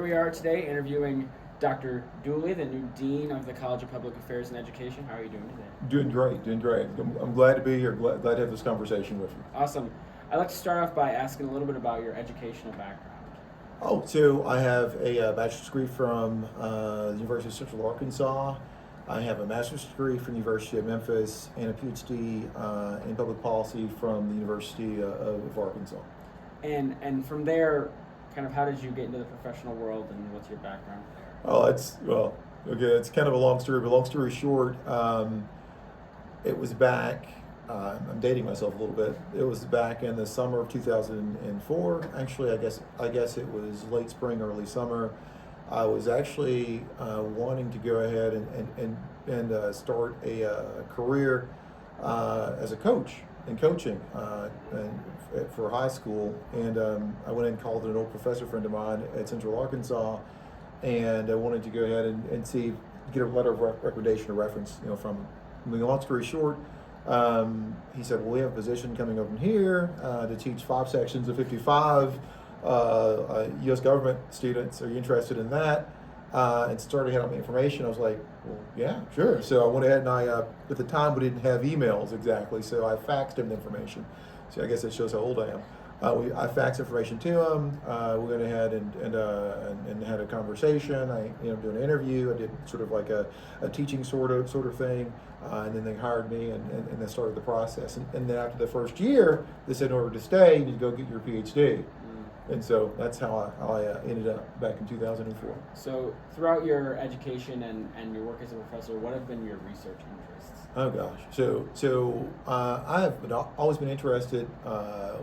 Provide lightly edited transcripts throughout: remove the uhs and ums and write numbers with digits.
Here we are today interviewing Dr. Dooley, the new Dean of the College of Public Affairs and Education. How are you doing today? Doing great, doing great. I'm glad to be here. Glad to have this conversation with you. Awesome. I'd like to start off by asking a little bit about your educational background. Oh, so I have a bachelor's degree from the University of Central Arkansas. I have a master's degree from the University of Memphis and a PhD in public policy from the University of Arkansas. And from there, kind of how did you get into the professional world and what's your background there? Oh, okay, it's kind of a long story, but long story short, it was back, I'm dating myself a little bit. It was back in the summer of 2004. Actually, I guess it was late spring, early summer. I was actually wanting to go ahead and start a career as a coach in coaching for high school. And I went and called an old professor friend of mine at Central Arkansas, and I wanted to go ahead and get a letter of recommendation or reference, from him. I mean, long story short, he said, well, we have a position coming open here to teach 5 sections of 55 U.S. government students. Are you interested in that? And started handing me information. I was like, well, yeah, sure. So I went ahead and at the time we didn't have emails exactly, so I faxed him the information. So I guess it shows how old I am. I faxed information to him. We went ahead and had a conversation. I did an interview. I did sort of like a teaching sort of thing, and then they hired me and then started the process. And then after the first year, they said in order to stay, you need to go get your PhD. And so that's how I ended up back in 2004. So throughout your education and your work as a professor, what have been your research interests? Oh gosh, so I have always been interested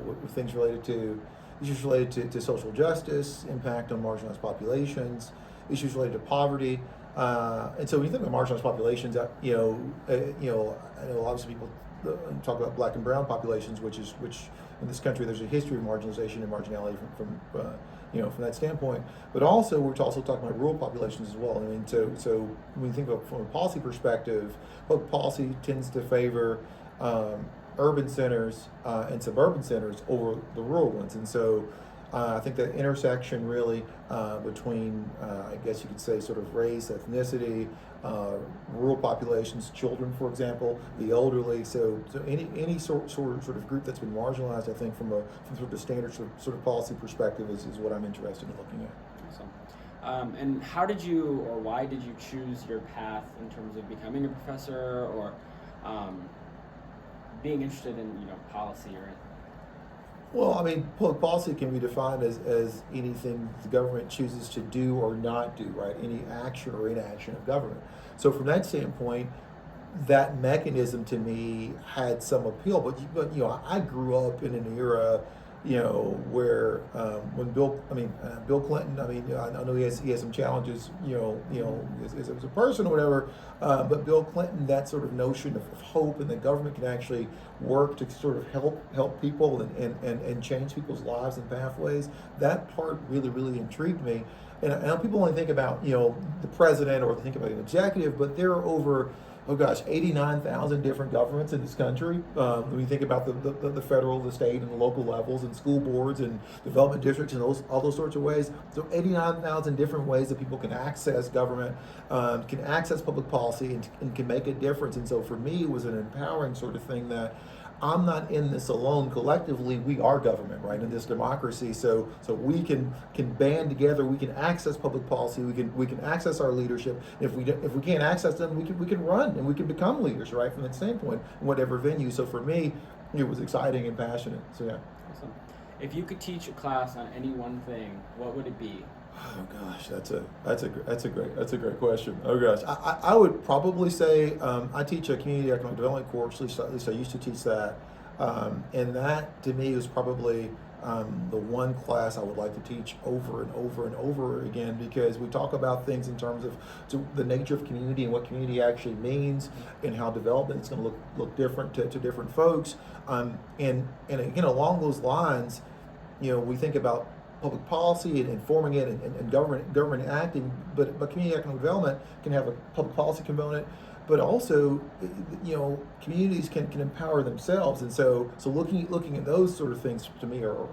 with things related to issues related to social justice, impact on marginalized populations, issues related to poverty, and so when you think about marginalized populations, I know obviously people talk about black and brown populations, which in this country there's a history of marginalization and marginality from that standpoint. But also we're also talking about rural populations as well. I mean, so when you think about from a policy perspective, public policy tends to favor urban centers and suburban centers over the rural ones, and so. I think that intersection really between, I guess you could say, sort of race, ethnicity, rural populations, children, for example, the elderly. So any sort of group that's been marginalized, I think, from sort of the standard sort of policy perspective is what I'm interested in looking at. Awesome. And how did you, or why did you choose your path in terms of becoming a professor or being interested in policy or anything? Well, I mean, public policy can be defined as anything the government chooses to do or not do, right? Any action or inaction of government. So from that standpoint, that mechanism to me had some appeal. But I grew up in an era, where when Bill Clinton. I know he has some challenges, as a person or whatever. But Bill Clinton, that sort of notion of hope and the government can actually work to sort of help people and change people's lives and pathways. That part really intrigued me. And I know people only think about the president or they think about an executive, but there are over 89,000 different governments in this country. When you think about the federal, the state, and the local levels, and school boards, and development districts, and all those sorts of ways. So 89,000 different ways that people can access government, can access public policy, and can make a difference. And so for me, it was an empowering sort of thing that I'm not in this alone. Collectively, we are government, right? In this democracy, so we can band together. We can access public policy. We can access our leadership. If we can't access them, we can run and we can become leaders, right? From that standpoint, in whatever venue. So for me, it was exciting and passionate. So yeah. Awesome. If you could teach a class on any one thing, what would it be? Oh gosh, that's a great question. Oh gosh, I would probably say I teach a community economic development course. At least I used to teach that, and that to me is probably the one class I would like to teach over and over and over again, because we talk about things in terms of the nature of community and what community actually means, and how development is going to look different to different folks, and again along those lines, we think about public policy and informing it and government acting, but community economic development can have a public policy component, but also communities can empower themselves, and so looking at those sort of things to me are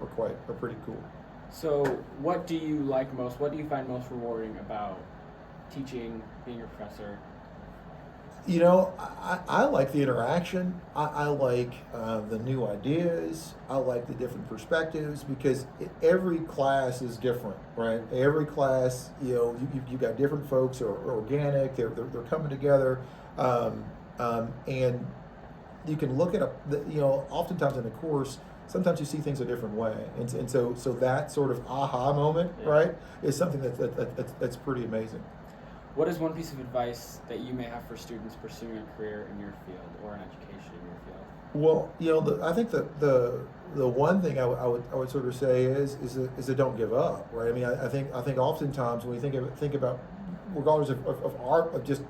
pretty cool. So, what do you like most? What do you find most rewarding about teaching, being a professor? You know, I like the interaction. I like the new ideas. I like the different perspectives because every class is different, right? Every class, you got different folks who are organic. They're coming together, and you can look at oftentimes in a course. Sometimes you see things a different way, and so that sort of aha moment, Yeah. right, is something that's pretty amazing. What is one piece of advice that you may have for students pursuing a career in your field or an education in your field? Well, I think the one thing I would sort of say is that don't give up, right? I mean, I think oftentimes when we think about regardless of art of just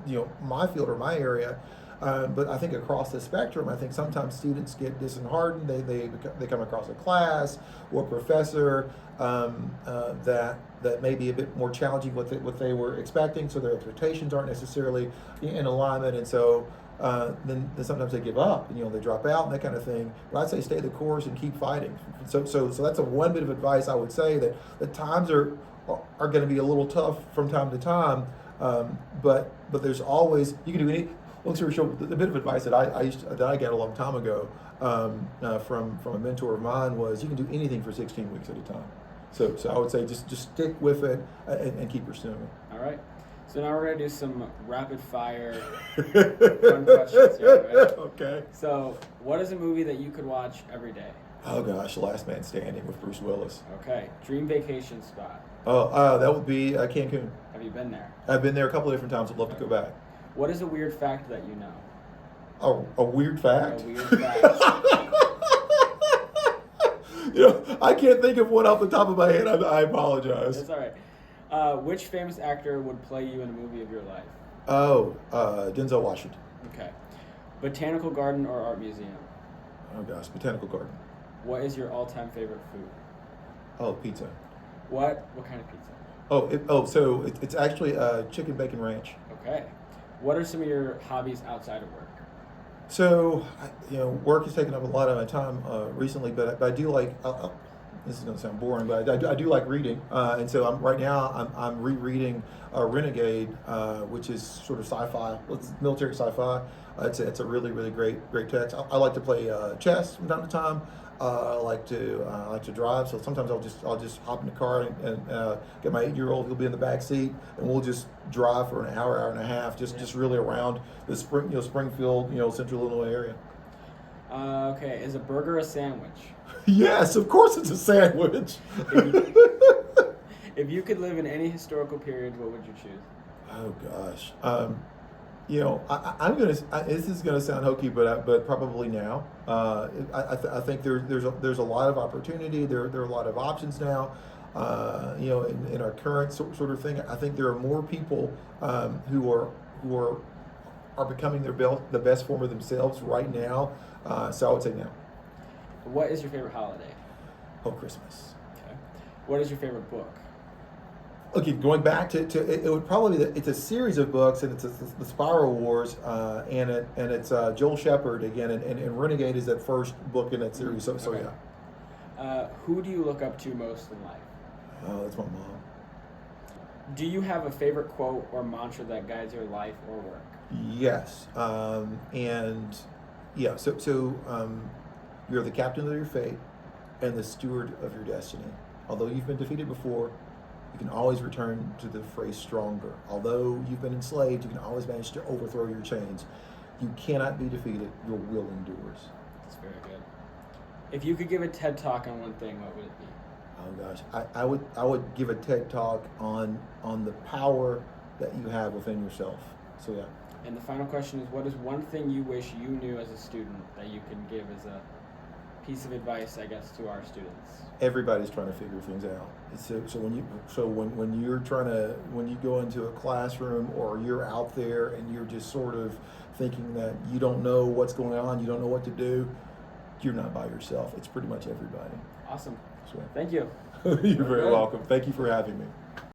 my field or my area, but I think across the spectrum, I think sometimes students get disheartened. They come across a class or professor that may be a bit more challenging what they were expecting, so their expectations aren't necessarily in alignment, and so then sometimes they give up and they drop out and that kind of thing. But I'd say stay the course and keep fighting. So that's a one bit of advice I would say, that the times are going to be a little tough from time to time, but there's always you can do any. Long story short, the bit of advice that I got a long time ago from a mentor of mine was you can do anything for 16 weeks at a time. So I would say just stick with it and keep pursuing it. All right. So now we're gonna do some rapid fire fun questions here, right? Okay. So, what is a movie that you could watch every day? Oh gosh, The Last Man Standing with Bruce Willis. Okay. Dream vacation spot. Oh, that would be Cancun. Have you been there? I've been there a couple of different times. I'd love to go back. What is a weird fact that you know? A weird fact? A weird fact. I can't think of one off the top of my head. I apologize. That's all right. Which famous actor would play you in a movie of your life? Oh, Denzel Washington. Okay. Botanical garden or art museum? Oh gosh, Botanical Garden. What is your all-time favorite food? Oh, pizza. What kind of pizza? So it's actually chicken bacon ranch. Okay. What are some of your hobbies outside of work? So, work has taken up a lot of my time recently, but I do like. This is going to sound boring, but I do like reading, and so right now I'm rereading Renegade, which is sort of sci-fi, it's military sci-fi. It's a really great text. I like to play chess from time to time. I like to drive, so sometimes I'll just hop in the car and get my 8-year-old. He'll be in the back seat, and we'll just drive for an hour and a half, just really around the Springfield, Central Illinois area. Okay, is a burger a sandwich? Yes, of course it's a sandwich. If you could live in any historical period, what would you choose? Oh gosh, I'm gonna. This is gonna sound hokey, but probably now. I think there's a lot of opportunity. There are a lot of options now. In our current sort of thing, I think there are more people who are becoming the best form of themselves right now. So I would say now. What is your favorite holiday? Oh, Christmas. Okay. What is your favorite book? Okay, going back to it would probably be it's a series of books, and it's the Spiral Wars, and it's Joel Shepard again, and Renegade is that first book in that series. So Okay. Yeah. Who do you look up to most in life? Oh, that's my mom. Do you have a favorite quote or mantra that guides your life or work? Yes, and yeah. So you're the captain of your fate and the steward of your destiny. Although you've been defeated before, you can always return to the phrase stronger. Although you've been enslaved, you can always manage to overthrow your chains. You cannot be defeated. Your will endures. That's very good. If you could give a TED Talk on one thing, what would it be? Oh gosh, I would give a TED Talk on the power that you have within yourself. So yeah. And the final question is, what is one thing you wish you knew as a student that you can give as a piece of advice, I guess, to our students? Everybody's trying to figure things out. So when you go into a classroom or you're out there and you're just sort of thinking that you don't know what's going on, you don't know what to do, you're not by yourself. It's pretty much everybody. Awesome. So, Thank you. you're very welcome. Thank you for having me.